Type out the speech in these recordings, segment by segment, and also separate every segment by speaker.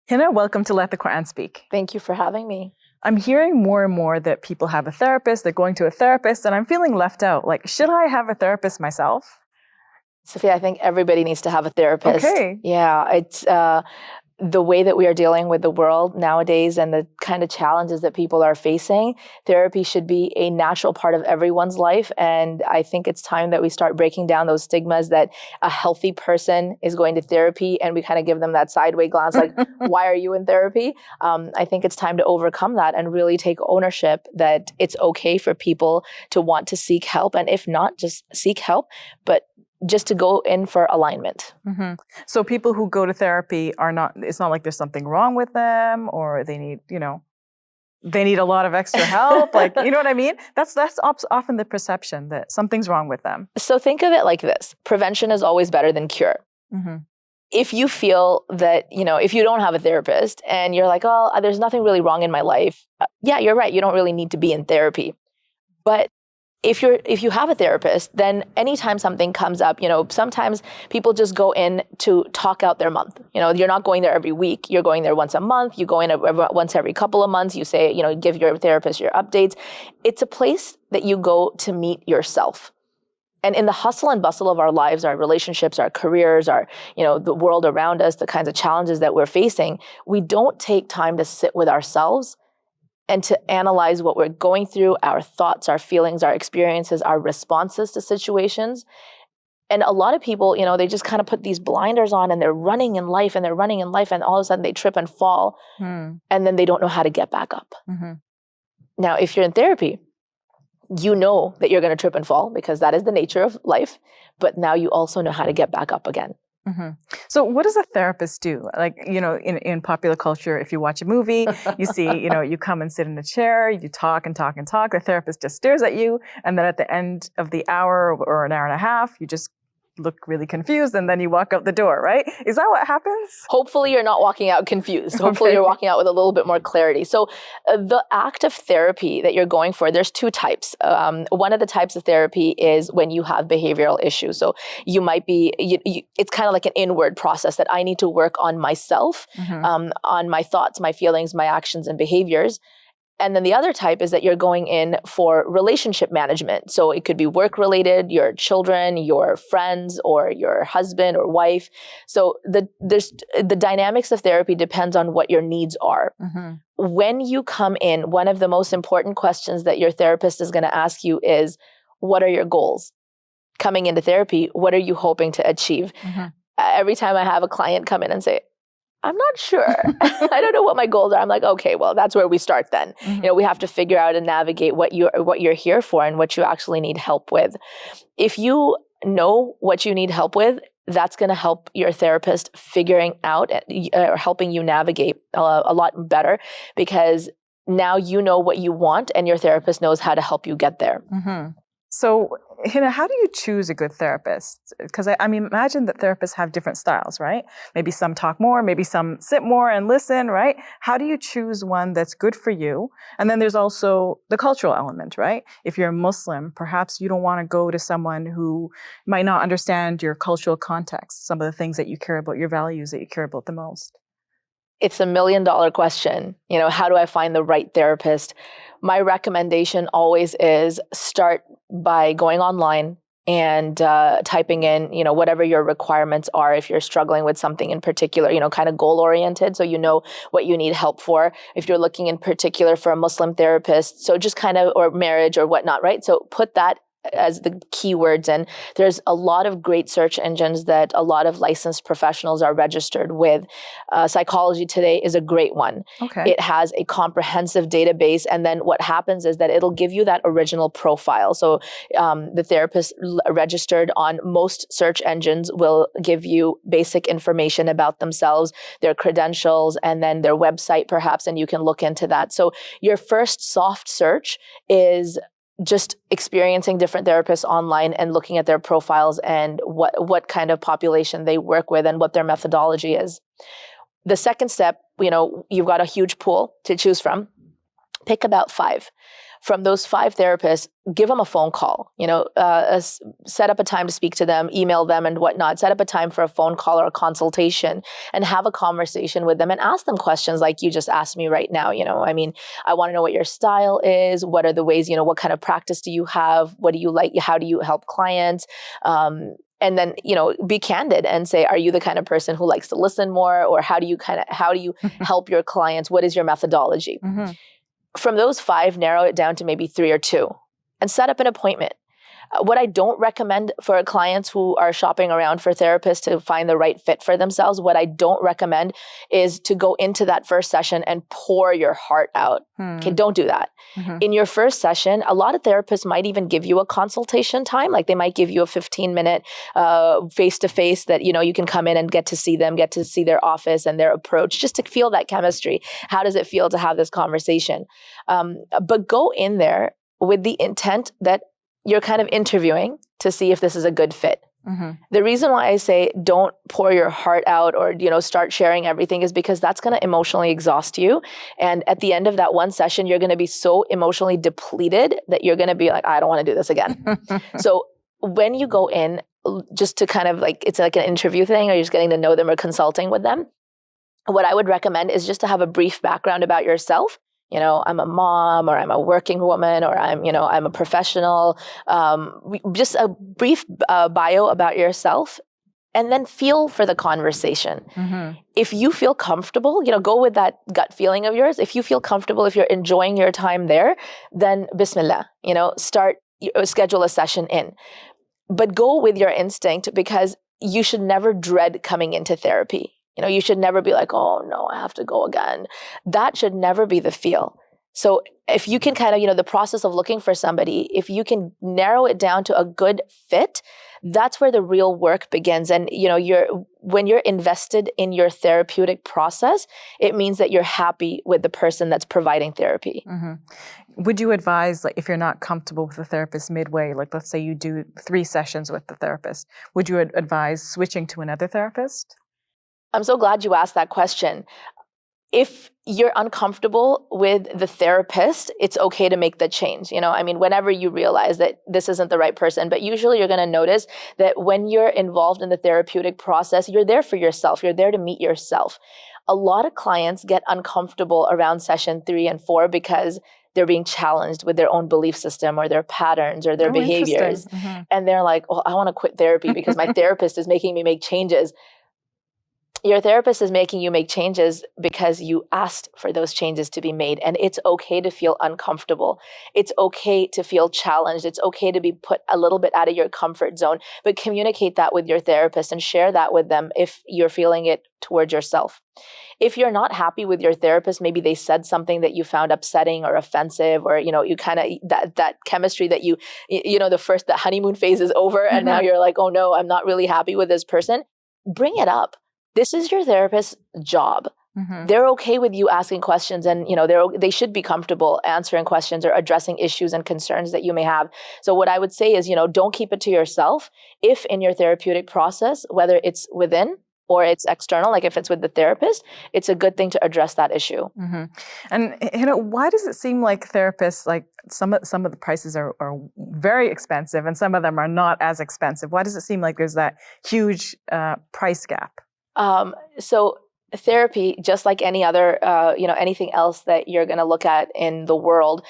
Speaker 1: Hina, welcome to Let the Quran Speak.
Speaker 2: Thank you for having me.
Speaker 1: I'm hearing more and more that people have a therapist, they're going to a therapist, and I'm feeling left out. Like, should I have a therapist myself?
Speaker 2: Safiyyah, I think everybody needs to have a therapist.
Speaker 1: Okay.
Speaker 2: Yeah, it's the way that we are dealing with the world nowadays and the kind of challenges that people are facing. Therapy should be a natural part of everyone's life. And I think it's time that we start breaking down those stigmas that a healthy person is going to therapy and we kind of give them that sideways glance like, why are you in therapy? I think it's time to overcome that and really take ownership that it's okay for people to want to seek help. And if not, just seek help, but just to go in for alignment.
Speaker 1: Mm-hmm. So people who go to therapy it's not like there's something wrong with them or they need a lot of extra help. Like, you know what I mean? That's often the perception that something's wrong with them.
Speaker 2: So think of it like this. Prevention is always better than cure.
Speaker 1: Mm-hmm.
Speaker 2: If you feel that, if you don't have a therapist and you're like, oh, there's nothing really wrong in my life. Yeah, you're right. You don't really need to be in therapy. But if you have a therapist, then anytime something comes up, sometimes people just go in to talk out their month. You're not going there every week. You're going there once a month. You go in once every couple of months. You say, give your therapist your updates. It's a place that you go to meet yourself. And in the hustle and bustle of our lives, our relationships, our careers, the world around us, the kinds of challenges that we're facing, we don't take time to sit with ourselves and to analyze what we're going through, our thoughts, our feelings, our experiences, our responses to situations. And a lot of people, they just kind of put these blinders on and they're running in life and all of a sudden they trip and fall and then they don't know how to get back up.
Speaker 1: Mm-hmm.
Speaker 2: Now, if you're in therapy, you know that you're going to trip and fall because that is the nature of life, but now you also know how to get back up again.
Speaker 1: Mm-hmm. So what does a therapist do? Like, in popular culture, if you watch a movie, you see, you come and sit in a chair, you talk and talk and talk. The therapist just stares at you. And then at the end of the hour or an hour and a half, you just look really confused and then you walk out the door, right? Is that what happens?
Speaker 2: Hopefully you're not walking out confused. Hopefully
Speaker 1: Okay.
Speaker 2: You're walking out with a little bit more clarity. So the act of therapy that you're going for, there's two types. One of the types of therapy is when you have behavioral issues. So you might be, it's kind of like an inward process that I need to work on myself, on my thoughts, my feelings, my actions and behaviors. And then the other type is that you're going in for relationship management. So it could be work related, your children, your friends, or your husband or wife. So the dynamics of therapy depends on what your needs are.
Speaker 1: Mm-hmm.
Speaker 2: When you come in, one of the most important questions that your therapist is going to ask you is, what are your goals? Coming into therapy, what are you hoping to achieve?
Speaker 1: Mm-hmm.
Speaker 2: Every time I have a client come in and say, I'm not sure. I don't know what my goals are. I'm like, okay, well, that's where we start then.
Speaker 1: Mm-hmm.
Speaker 2: We have to figure out and navigate what you're here for and what you actually need help with. If you know what you need help with, that's going to help your therapist figuring out or helping you navigate a lot better because now you know what you want and your therapist knows how to help you get there.
Speaker 1: Mm-hmm. So, Hina, how do you choose a good therapist? Because I mean, imagine that therapists have different styles, right? Maybe some talk more, maybe some sit more and listen, right? How do you choose one that's good for you? And then there's also the cultural element, right? If you're a Muslim, perhaps you don't want to go to someone who might not understand your cultural context, some of the things that you care about, your values that you care about the most.
Speaker 2: It's $1 million question. How do I find the right therapist? My recommendation always is start by going online and typing in, whatever your requirements are. If you're struggling with something in particular, kind of goal oriented, so you know what you need help for. If you're looking in particular for a Muslim therapist, so just kind of, or marriage or whatnot, right? So put that as the keywords. And there's a lot of great search engines that a lot of licensed professionals are registered with. Psychology Today is a great one.
Speaker 1: Okay.
Speaker 2: It has a comprehensive database. And then what happens is that it'll give you that original profile. So the therapist registered on most search engines will give you basic information about themselves, their credentials, and then their website perhaps, and you can look into that. So your first soft search is just experiencing different therapists online and looking at their profiles and what kind of population they work with and what their methodology is. The second step, you've got a huge pool to choose from. Pick about 5. From those 5 therapists, give them a phone call, set up a time to speak to them, email them and whatnot, set up a time for a phone call or a consultation and have a conversation with them and ask them questions like you just asked me right now. I want to know what your style is. What are the ways, what kind of practice do you have? What do you like? How do you help clients? And then, be candid and say, are you the kind of person who likes to listen more? Or how do you help your clients? What is your methodology?
Speaker 1: Mm-hmm.
Speaker 2: From those 5, narrow it down to maybe 3 or 2 and set up an appointment. What I don't recommend for clients who are shopping around for therapists to find the right fit for themselves, what I don't recommend is to go into that first session and pour your heart out. Okay, don't do that.
Speaker 1: Mm-hmm.
Speaker 2: In your first session, a lot of therapists might even give you a consultation time. Like they might give you a 15-minute face-to-face that, you can come in and get to see them, get to see their office and their approach, just to feel that chemistry. How does it feel to have this conversation? But go in there with the intent that you're kind of interviewing to see if this is a good fit.
Speaker 1: Mm-hmm.
Speaker 2: The reason why I say don't pour your heart out or, start sharing everything is because that's going to emotionally exhaust you. And at the end of that one session, you're going to be so emotionally depleted that you're going to be like, I don't want to do this again. So when you go in, just to kind of it's like an interview thing, or you're just getting to know them or consulting with them, what I would recommend is just to have a brief background about yourself. I'm a mom, or I'm a working woman, or I'm a professional. Just a brief bio about yourself, and then feel for the conversation.
Speaker 1: Mm-hmm.
Speaker 2: If you feel comfortable, go with that gut feeling of yours. If you feel comfortable, if you're enjoying your time there, then Bismillah, schedule a session in. But go with your instinct, because you should never dread coming into therapy. You should never be like, oh no, I have to go again. That should never be the feel. So if you can kind of, the process of looking for somebody, if you can narrow it down to a good fit, that's where the real work begins. And, when you're invested in your therapeutic process, it means that you're happy with the person that's providing therapy.
Speaker 1: Mm-hmm. Would you advise, if you're not comfortable with the therapist midway, let's say you do 3 sessions with the therapist, would you advise switching to another therapist?
Speaker 2: I'm so glad you asked that question. If you're uncomfortable with the therapist, it's okay to make the change. Whenever you realize that this isn't the right person, but usually you're going to notice that when you're involved in the therapeutic process, you're there for yourself. You're there to meet yourself. A lot of clients get uncomfortable around session 3 and 4 because they're being challenged with their own belief system or their patterns or their behaviors.
Speaker 1: Mm-hmm.
Speaker 2: And they're like, well, I want to quit therapy because my therapist is making me make changes. Your therapist is making you make changes because you asked for those changes to be made. And it's okay to feel uncomfortable. It's okay to feel challenged. It's okay to be put a little bit out of your comfort zone. But communicate that with your therapist and share that with them if you're feeling it towards yourself. If you're not happy with your therapist, maybe they said something that you found upsetting or offensive, or, you kind of, that chemistry that the honeymoon phase is over. And now you're like, oh no, I'm not really happy with this person. Bring it up. This is your therapist's job.
Speaker 1: Mm-hmm.
Speaker 2: They're okay with you asking questions, and they should be comfortable answering questions or addressing issues and concerns that you may have. So what I would say is, don't keep it to yourself. If in your therapeutic process, whether it's within or it's external, like if it's with the therapist, it's a good thing to address that issue.
Speaker 1: Mm-hmm. And why does it seem like therapists, some of the prices are very expensive and some of them are not as expensive? Why does it seem like there's that huge price gap?
Speaker 2: So therapy, just like any other, anything else that you're going to look at in the world,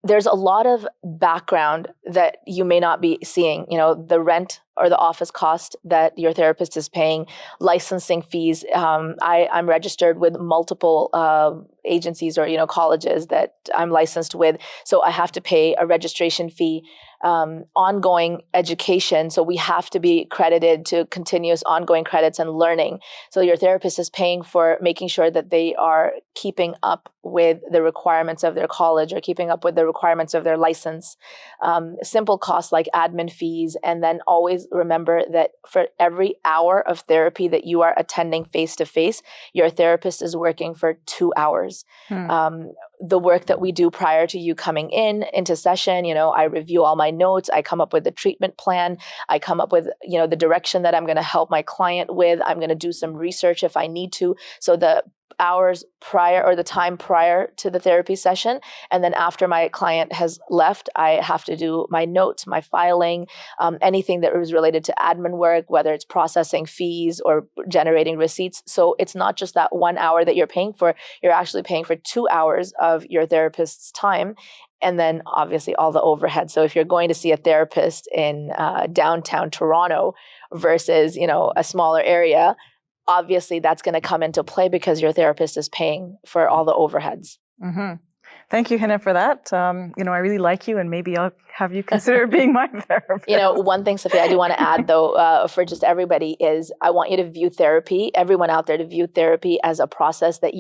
Speaker 2: there's a lot of background that you may not be seeing, the rent or the office cost that your therapist is paying, licensing fees. I'm registered with multiple agencies or, colleges that I'm licensed with. So I have to pay a registration fee, ongoing education. So we have to be credited to continuous ongoing credits and learning. So your therapist is paying for making sure that they are keeping up with the requirements of their college or keeping up with the requirements of their license. Simple costs like admin fees. And then always remember that for every hour of therapy that you are attending face-to-face, your therapist is working for 2 hours. The work that we do prior to you coming into session, I review all my notes. I come up with the treatment plan. I come up with, the direction that I'm going to help my client with. I'm going to do some research if I need to. So the hours prior or the time prior to the therapy session. And then after my client has left, I have to do my notes, my filing, anything that was related to admin work, whether it's processing fees or generating receipts. So it's not just that 1 hour that you're paying for, you're actually paying for 2 hours of your therapist's time. And then obviously all the overhead. So if you're going to see a therapist in downtown Toronto versus, a smaller area, obviously that's going to come into play because your therapist is paying for all the overheads.
Speaker 1: Mm-hmm. Thank you, Hina, for that. I really like you, and maybe I'll have you consider being my therapist.
Speaker 2: One thing, Safiyyah, I do want to add, though, for just everybody is I want you to view therapy, everyone out there to view therapy as a process that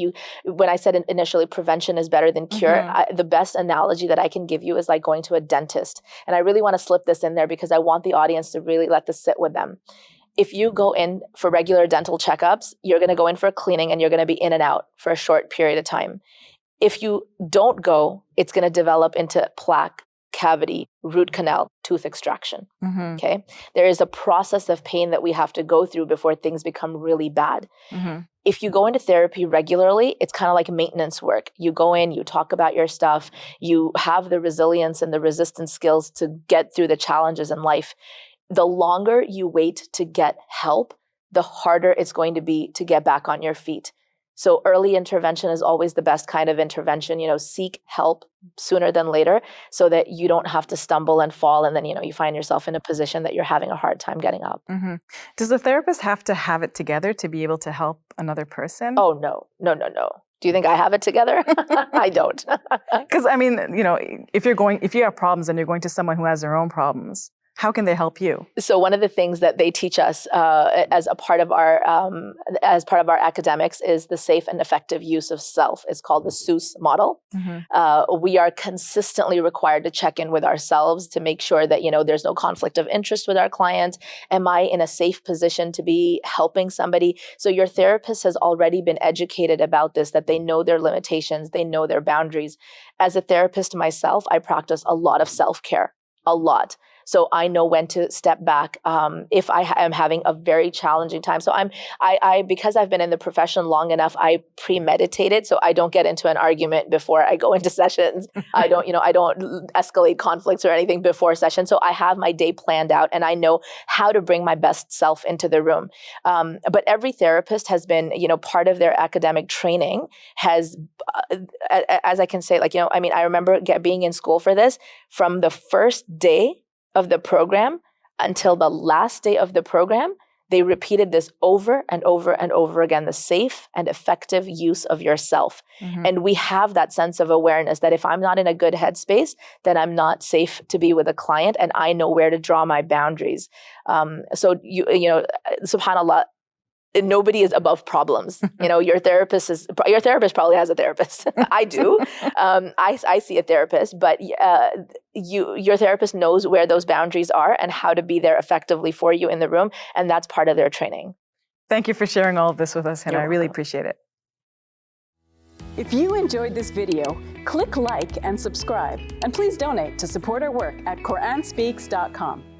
Speaker 2: when I said initially prevention is better than cure, the best analogy that I can give you is like going to a dentist. And I really want to slip this in there because I want the audience to really let this sit with them. If you go in for regular dental checkups, you're going to go in for a cleaning and you're going to be in and out for a short period of time. If you don't go, it's going to develop into plaque, cavity, root canal, tooth extraction. Okay. There is a process of pain that we have to go through before things become really bad. If you go into therapy regularly, it's kind of like maintenance work. You go in, you talk about your stuff, you have the resilience and the resistance skills to get through the challenges in life. The longer you wait to get help, the harder it's going to be to get back on your feet. So early intervention is always the best kind of intervention. Seek help sooner than later so that you don't have to stumble and fall. And then, you find yourself in a position that you're having a hard time getting up.
Speaker 1: Does the therapist have to have it together to be able to help another person?
Speaker 2: Oh, no. Do you think I have it together? I don't.
Speaker 1: Because, if you have problems and you're going to someone who has their own problems, how can they help you?
Speaker 2: So one of the things that they teach us as part of our academics is the safe and effective use of self. It's called the SEUS model. We are consistently required to check in with ourselves to make sure that there's no conflict of interest with our client. Am I in a safe position to be helping somebody? So your therapist has already been educated about this, that they know their limitations, they know their boundaries. As a therapist myself, I practice a lot of self-care, a lot. So I know when to step back if I am having a very challenging time. So I because I've been in the profession long enough, I premeditate it. So I don't get into an argument before I go into sessions. I don't escalate conflicts or anything before session. So I have my day planned out and I know how to bring my best self into the room. But every therapist has been, part of their academic training has, as I can say, I remember being in school for this from the first day of the program until the last day of the program. They repeated this over and over and over again, the safe and effective use of yourself. And we have that sense of awareness that if I'm not in a good headspace, then I'm not safe to be with a client and I know where to draw my boundaries. So subhanAllah, nobody is above problems. Your therapist probably has a therapist. I do. I see a therapist, but your therapist knows where those boundaries are and how to be there effectively for you in the room. And that's part of their training.
Speaker 1: Thank you for sharing all of this with us, Hina. I really appreciate it.
Speaker 3: If you enjoyed this video, click like and subscribe. And please donate to support our work at QuranSpeaks.com.